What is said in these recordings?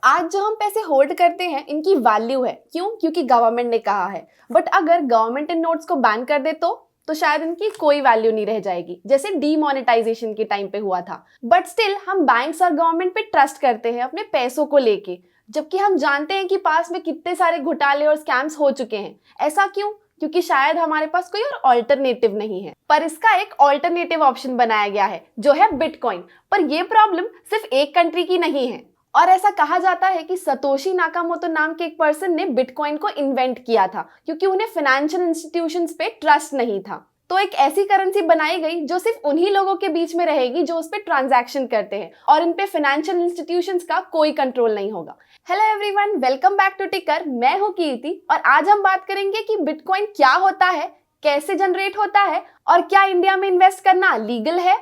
आज जो हम पैसे होल्ड करते हैं इनकी वैल्यू है। क्यों? क्योंकि गवर्नमेंट ने कहा है। बट अगर गवर्नमेंट इन नोट्स को बैन कर दे तो शायद इनकी कोई वैल्यू नहीं रह जाएगी, जैसे डीमोनेटाइजेशन के टाइम पे हुआ था। बट स्टिल हम बैंक्स और गवर्नमेंट पे ट्रस्ट करते हैं अपने पैसों को लेके, जबकि हम जानते हैं कि पास में कितने सारे घोटाले और स्कैम्स हो चुके हैं। ऐसा क्यों? क्योंकि शायद हमारे पास कोई और ऑल्टरनेटिव नहीं है। पर इसका एक ऑल्टरनेटिव ऑप्शन बनाया गया है जो है बिटकॉइन। पर ये प्रॉब्लम सिर्फ एक कंट्री की नहीं है, और ऐसा कहा जाता है कि सतोशी नाकामोटो नाम के एक पर्सन ने बिटकॉइन को इन्वेंट किया था क्योंकि उन्हें फाइनेंशियल इंस्टीट्यूशंस पे ट्रस्ट नहीं था। तो एक ऐसी करेंसी बनाई गई जो सिर्फ उन्हीं लोगों के बीच में रहेगी जो उस पे ट्रांजैक्शन करते हैं, और इन पे फाइनेंशियल इंस्टीट्यूशंस का कोई कंट्रोल नहीं होगा। Hello everyone, welcome back to Ticker. मैं हूं कीर्ति और आज हम बात करेंगे कि बिटकॉइन क्या होता है, कैसे जनरेट होता है और क्या इंडिया में इन्वेस्ट करना लीगल है।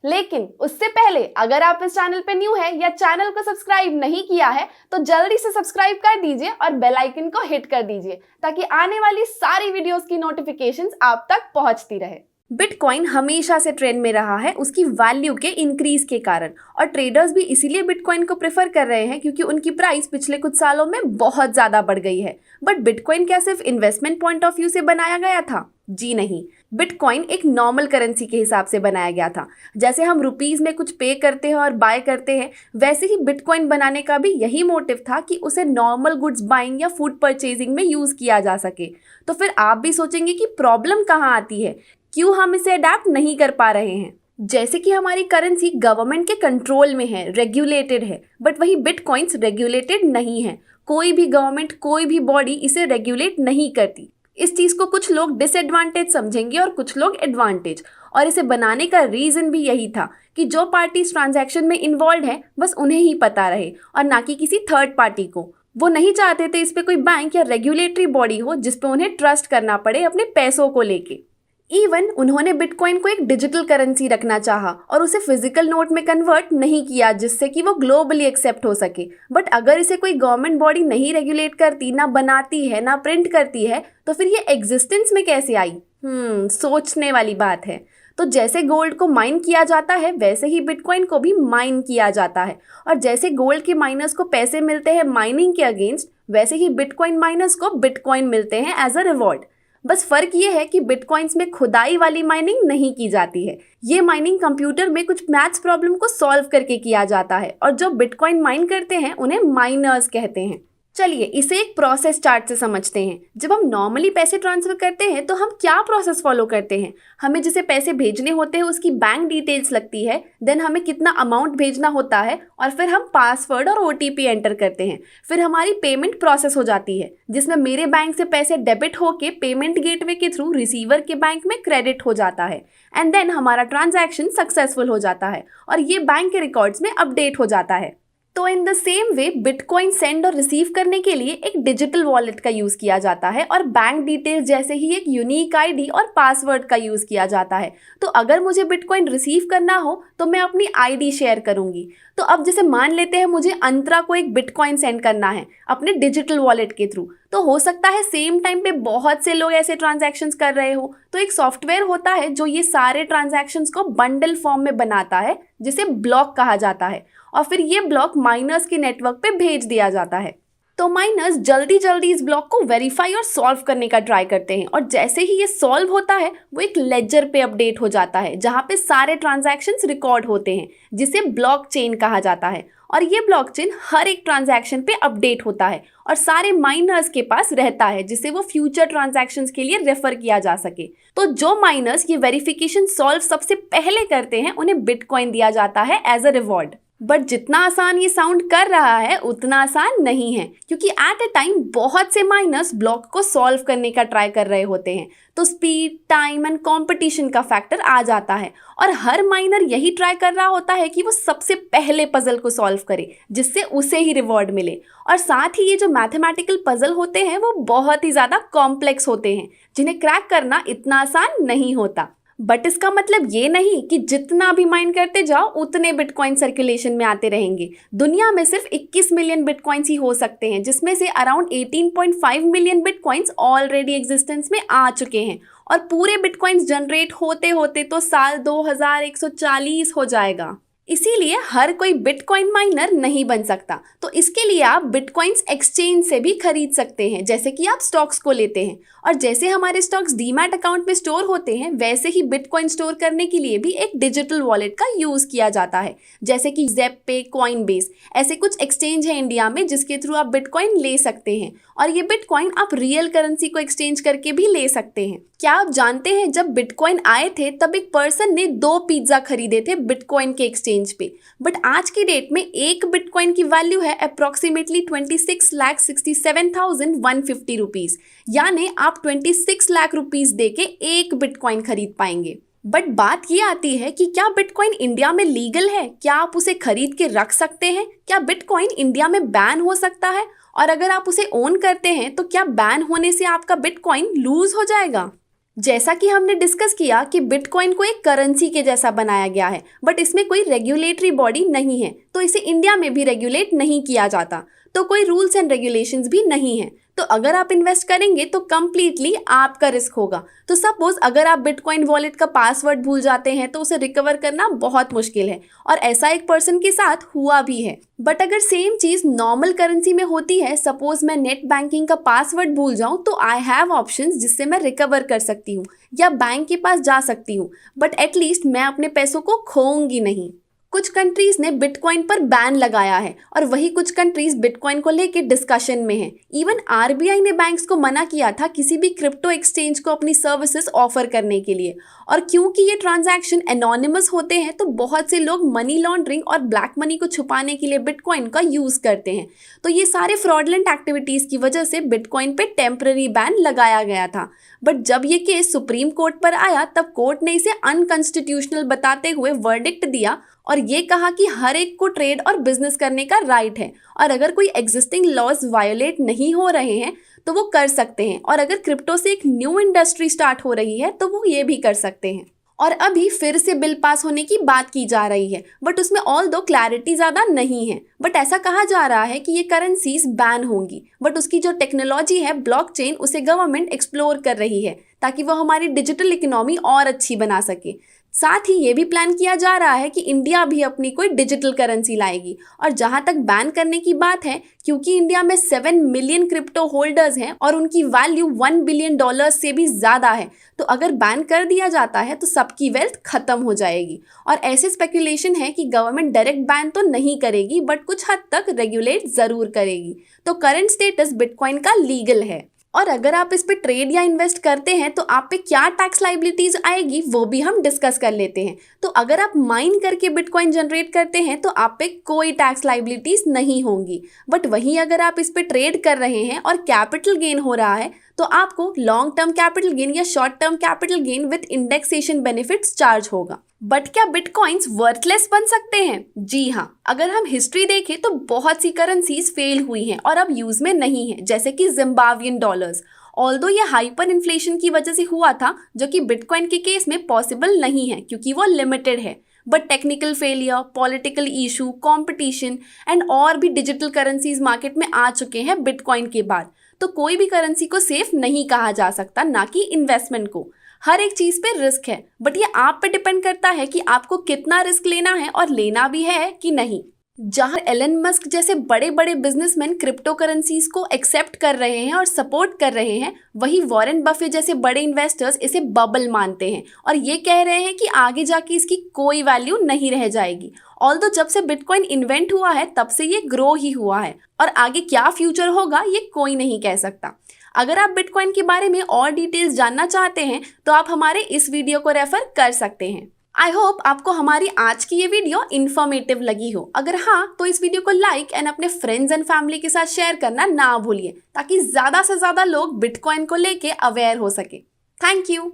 लेकिन उससे पहले अगर आप इस चैनल पे न्यू है या चैनल को सब्सक्राइब नहीं किया है तो जल्दी से सब्सक्राइब कर दीजिए और बेल आइकन को हिट कर दीजिए ताकि आने वाली सारी वीडियोस की नोटिफिकेशंस आप तक पहुंचती रहे। बिटकॉइन हमेशा से ट्रेंड में रहा है उसकी वैल्यू के इंक्रीज के कारण, और ट्रेडर्स भी इसीलिए बिटकॉइन को प्रेफर कर रहे हैं क्योंकि उनकी प्राइस पिछले कुछ सालों में बहुत ज्यादा बढ़ गई है। बट बिटकॉइन क्या सिर्फ इन्वेस्टमेंट पॉइंट ऑफ व्यू से बनाया गया था? जी नहीं, बिटकॉइन एक नॉर्मल करेंसी के हिसाब से बनाया गया था। जैसे हम रुपीज में कुछ पे करते हैं और बाय करते हैं, वैसे ही बिटकॉइन बनाने का भी यही मोटिव था कि उसे नॉर्मल गुड्स बाइंग या फूड परचेजिंग में यूज किया जा सके। तो फिर आप भी सोचेंगे कि प्रॉब्लम कहाँ आती है, क्यों हम इसे अडेप्ट नहीं कर पा रहे हैं। जैसे कि हमारी करेंसी गवर्नमेंट के कंट्रोल में है, रेगुलेटेड है, बट वही बिटकॉइंस रेगुलेटेड नहीं है। कोई भी गवर्नमेंट, कोई भी बॉडी इसे रेगुलेट नहीं करती। इस चीज को कुछ लोग डिसएडवांटेज समझेंगे और कुछ लोग एडवांटेज, और इसे बनाने का रीजन भी यही था कि जो पार्टी इस ट्रांजैक्शन में इन्वॉल्व है बस उन्हें ही पता रहे और ना कि किसी थर्ड पार्टी को। वो नहीं चाहते थे इस पे कोई बैंक या रेगुलेटरी बॉडी हो जिसपे उन्हें ट्रस्ट करना पड़े अपने पैसों को लेके। इवन उन्होंने बिटकॉइन को एक डिजिटल करेंसी रखना चाहा और उसे फिजिकल नोट में कन्वर्ट नहीं किया जिससे कि वो ग्लोबली एक्सेप्ट हो सके। बट अगर इसे कोई गवर्नमेंट बॉडी नहीं रेगुलेट करती, ना बनाती है, ना प्रिंट करती है, तो फिर ये एग्जिस्टेंस में कैसे आई? सोचने वाली बात है। तो जैसे गोल्ड को माइन किया जाता है वैसे ही बिटकॉइन को भी माइन किया जाता है, और जैसे गोल्ड के माइनर्स को पैसे मिलते हैं माइनिंग के अगेंस्ट, वैसे ही बिटकॉइन माइनर्स को बिटकॉइन मिलते हैं एज अ रिवॉर्ड। बस फर्क ये है कि बिटकॉइंस में खुदाई वाली माइनिंग नहीं की जाती है। ये माइनिंग कंप्यूटर में कुछ मैथ्स प्रॉब्लम को सॉल्व करके किया जाता है, और जो बिटकॉइन माइन करते हैं उन्हें माइनर्स कहते हैं। चलिए इसे एक प्रोसेस चार्ट से समझते हैं। जब हम नॉर्मली पैसे ट्रांसफर करते हैं तो हम क्या प्रोसेस फॉलो करते हैं? हमें जिसे पैसे भेजने होते हैं उसकी बैंक डिटेल्स लगती है, देन हमें कितना अमाउंट भेजना होता है, और फिर हम पासवर्ड और OTP एंटर करते हैं। फिर हमारी पेमेंट प्रोसेस हो जाती है जिसमें मेरे बैंक से पैसे डेबिट होके पेमेंट गेटवे के थ्रू रिसीवर के बैंक में क्रेडिट हो जाता है, एंड देन हमारा ट्रांजैक्शन सक्सेसफुल हो जाता है और ये बैंक के रिकॉर्ड्स में अपडेट हो जाता है। तो in the same way bitcoin send और रिसीव करने के लिए एक डिजिटल वॉलेट का यूज किया जाता है, और बैंक डिटेल्स जैसे ही एक यूनिक ID और पासवर्ड का यूज किया जाता है। तो अगर मुझे बिटकॉइन रिसीव करना हो तो मैं अपनी ID शेयर करूंगी। तो अब जैसे मान लेते हैं मुझे अंतरा को एक बिटकॉइन सेंड करना है अपने डिजिटल वॉलेट के थ्रू, तो हो सकता है सेम टाइम पे बहुत से लोग ऐसे ट्रांजैक्शंस कर रहे हो। तो एक सॉफ्टवेयर होता है जो ये सारे ट्रांजैक्शंस को बंडल फॉर्म में बनाता है जिसे ब्लॉक कहा जाता है, और फिर ये ब्लॉक माइनर्स के नेटवर्क पे भेज दिया जाता है। तो माइनर्स जल्दी जल्दी इस ब्लॉक को वेरीफाई और सॉल्व करने का ट्राई करते हैं, और जैसे ही ये सॉल्व होता है वो एक लेजर पे अपडेट हो जाता है जहाँ पे सारे ट्रांजैक्शंस रिकॉर्ड होते हैं, जिसे ब्लॉकचेन कहा जाता है। और ये ब्लॉकचेन हर एक ट्रांजैक्शन पे अपडेट होता है और सारे माइनर्स के पास रहता है जिसे वो फ्यूचर ट्रांजैक्शंस के लिए रेफर किया जा सके। तो जो माइनर्स ये वेरिफिकेशन सॉल्व सबसे पहले करते हैं उन्हें बिटकॉइन दिया जाता है एज अ रिवॉर्ड। बट जितना आसान ये साउंड कर रहा है उतना आसान नहीं है, क्योंकि एट अ टाइम बहुत से माइनर्स ब्लॉक को सॉल्व करने का ट्राई कर रहे होते हैं। तो स्पीड, टाइम एंड कंपटीशन का फैक्टर आ जाता है, और हर माइनर यही ट्राई कर रहा होता है कि वो सबसे पहले पजल को सॉल्व करे जिससे उसे ही रिवॉर्ड मिले। और साथ ही ये जो मैथमेटिकल पजल होते हैं वो बहुत ही ज़्यादा कॉम्प्लेक्स होते हैं जिन्हें क्रैक करना इतना आसान नहीं होता। बट इसका मतलब ये नहीं कि जितना भी माइन करते जाओ उतने बिटकॉइन सर्कुलेशन में आते रहेंगे। दुनिया में सिर्फ 21 मिलियन बिटकॉइंस ही हो सकते हैं, जिसमें से around 18.5 million bitcoins already existence में आ चुके हैं, और पूरे बिटकॉइंस जनरेट होते होते तो साल 2140 हो जाएगा। इसीलिए हर कोई बिटकॉइन माइनर नहीं बन सकता। तो इसके लिए आप बिटकॉइंस एक्सचेंज से भी खरीद सकते हैं, जैसे कि आप स्टॉक्स को लेते हैं। और जैसे हमारे स्टॉक्स डीमैट अकाउंट में स्टोर होते हैं, वैसे ही बिटकॉइन स्टोर करने के लिए भी एक डिजिटल वॉलेट का यूज किया जाता है, जैसे कि ज़ेपपे, कॉइनबेस, ऐसे कुछ एक्सचेंज है इंडिया में जिसके थ्रू आप बिटकॉइन ले सकते हैं। और ये बिटकॉइन आप रियल करेंसी को एक्सचेंज करके भी ले सकते हैं। क्या आप जानते हैं जब बिटकॉइन आए थे तब एक पर्सन ने 2 पिज्जा खरीदे थे बिटकॉइन के एक्सचेंज पे, बट आज की डेट में एक बिटकॉइन की वैल्यू है अप्रोक्सीमेटली 26,67,150 रुपीज, यानी आप 26 लाख रुपीज देके एक बिटकॉइन खरीद पाएंगे। बट बात ये आती है कि क्या बिटकॉइन इंडिया में लीगल है? क्या आप उसे खरीद के रख सकते हैं? क्या बिटकॉइन इंडिया में बैन हो सकता है? और अगर आप उसे ओन करते हैं तो क्या बैन होने से आपका बिटकॉइन लूज हो जाएगा? जैसा कि हमने डिस्कस किया कि बिटकॉइन को एक करेंसी के जैसा बनाया गया है, बट इसमें कोई रेगुलेटरी बॉडी नहीं है, तो इसे इंडिया में भी रेगुलेट नहीं किया जाता, तो कोई रूल्स एंड रेगुलेशंस भी नहीं है। तो अगर आप इन्वेस्ट करेंगे तो कंप्लीटली आपका रिस्क होगा। तो सपोज अगर आप बिटकॉइन वॉलेट का पासवर्ड भूल जाते हैं तो उसे रिकवर करना बहुत मुश्किल है, और ऐसा एक पर्सन के साथ हुआ भी है। बट अगर सेम चीज नॉर्मल करेंसी में होती है, सपोज मैं नेट बैंकिंग का पासवर्ड भूल जाऊं, तो आई हैव ऑप्शंस जिससे मैं रिकवर कर सकती हूँ या बैंक के पास जा सकती हूँ, बट एटलीस्ट मैं अपने पैसों को खोऊंगी नहीं। कुछ कंट्रीज ने बिटकॉइन पर बैन लगाया है और वही कुछ कंट्रीज बिटकॉइन को लेके डिस्कशन में हैं। इवन आरबीआई ने बैंक्स को मना किया था किसी भी क्रिप्टो एक्सचेंज को अपनी सर्विसेज ऑफर करने के लिए, और क्योंकि ये ट्रांजैक्शन एनोनिमस होते हैं तो बहुत से लोग मनी लॉन्ड्रिंग और ब्लैक मनी को छुपाने के लिए बिटकॉइन का यूज करते हैं। तो ये सारे फ्रॉडलेंट एक्टिविटीज की वजह से बिटकॉइन पे टेम्पररी बैन लगाया गया था। बट जब ये केस सुप्रीम कोर्ट पर आया तब कोर्ट ने इसे अनकॉन्स्टिट्यूशनल बताते हुए वर्डिक्ट दिया और ये कहा कि हर एक को ट्रेड और बिजनेस करने का राइट है, और अगर कोई एग्जिस्टिंग लॉज वायोलेट नहीं हो रहे हैं तो वो कर सकते हैं, और अगर क्रिप्टो से एक न्यू इंडस्ट्री स्टार्ट हो रही है तो वो ये भी कर सकते हैं। और अभी फिर से बिल पास होने की बात की जा रही है, बट उसमें ऑल दो क्लैरिटी ज़्यादा नहीं है। बट ऐसा कहा जा रहा है कि ये करेंसीज बैन होंगी, बट उसकी जो टेक्नोलॉजी है ब्लॉकचेन, उसे गवर्नमेंट एक्सप्लोर कर रही है ताकि वो हमारी डिजिटल इकोनॉमी और अच्छी बना सके। साथ ही ये भी प्लान किया जा रहा है कि इंडिया भी अपनी कोई डिजिटल करेंसी लाएगी। और जहां तक बैन करने की बात है, क्योंकि इंडिया में 7 मिलियन क्रिप्टो होल्डर्स हैं और उनकी वैल्यू $1 बिलियन से भी ज़्यादा है, तो अगर बैन कर दिया जाता है तो सबकी वेल्थ खत्म हो जाएगी। और ऐसे स्पेकुलेशन है कि गवर्नमेंट डायरेक्ट बैन तो नहीं करेगी, बट कुछ हद तक रेगुलेट ज़रूर करेगी। तो करंट स्टेटस बिटकॉइन का लीगल है। और अगर आप इस पे ट्रेड या इन्वेस्ट करते हैं तो आप पे क्या टैक्स लाइबिलिटीज आएगी वो भी हम डिस्कस कर लेते हैं। तो अगर आप माइन करके बिटकॉइन जनरेट करते हैं तो आप पे कोई टैक्स लाइबिलिटीज नहीं होंगी, बट वहीं अगर आप इस पे ट्रेड कर रहे हैं और कैपिटल गेन हो रहा है तो आपको लॉन्ग टर्म कैपिटल गेन या short term capital gain with indexation benefits charge होगा। बट क्या बिटकॉइंस वर्थलेस बन सकते हैं? जी हाँ, अगर हम हिस्ट्री देखें तो बहुत सी करेंसीज फेल हुई हैं और अब यूज में नहीं है, जैसे कि जिम्बाब्वियन डॉलर्स। ऑल्दो ये हाइपर इन्फ्लेशन की वजह से हुआ था, जो कि बिटकॉइन के केस में पॉसिबल नहीं है क्योंकि वो लिमिटेड है। But technical failure, political issue, competition and और भी डिजिटल करेंसीज मार्केट में आ चुके हैं बिटकॉइन के बाद। तो कोई भी करेंसी को सेफ नहीं कहा जा सकता, ना कि इन्वेस्टमेंट को। हर एक चीज पे रिस्क है, बट ये आप पे डिपेंड करता है कि आपको कितना रिस्क लेना है और लेना भी है कि नहीं। जहां एलन मस्क जैसे बड़े बड़े बिजनेसमैन क्रिप्टो करेंसीज को एक्सेप्ट कर रहे हैं और सपोर्ट कर रहे हैं, वही वॉरेन बफे जैसे बड़े इन्वेस्टर्स इसे बबल मानते हैं और ये कह रहे हैं कि आगे जाके इसकी कोई वैल्यू नहीं रह जाएगी। ऑल्दो जब से बिटकॉइन इन्वेंट हुआ है तब से ये ग्रो ही हुआ है, और आगे क्या फ्यूचर होगा ये कोई नहीं कह सकता। अगर आप बिटकॉइन के बारे में और डिटेल्स जानना चाहते हैं तो आप हमारे इस वीडियो को रेफर कर सकते हैं। आई होप आपको हमारी आज की ये वीडियो इन्फॉर्मेटिव लगी हो। अगर हाँ, तो इस वीडियो को लाइक एंड अपने फ्रेंड्स एंड फैमिली के साथ शेयर करना ना भूलिए, ताकि ज़्यादा से ज़्यादा लोग बिटकॉइन को लेके अवेयर हो सके। Thank you.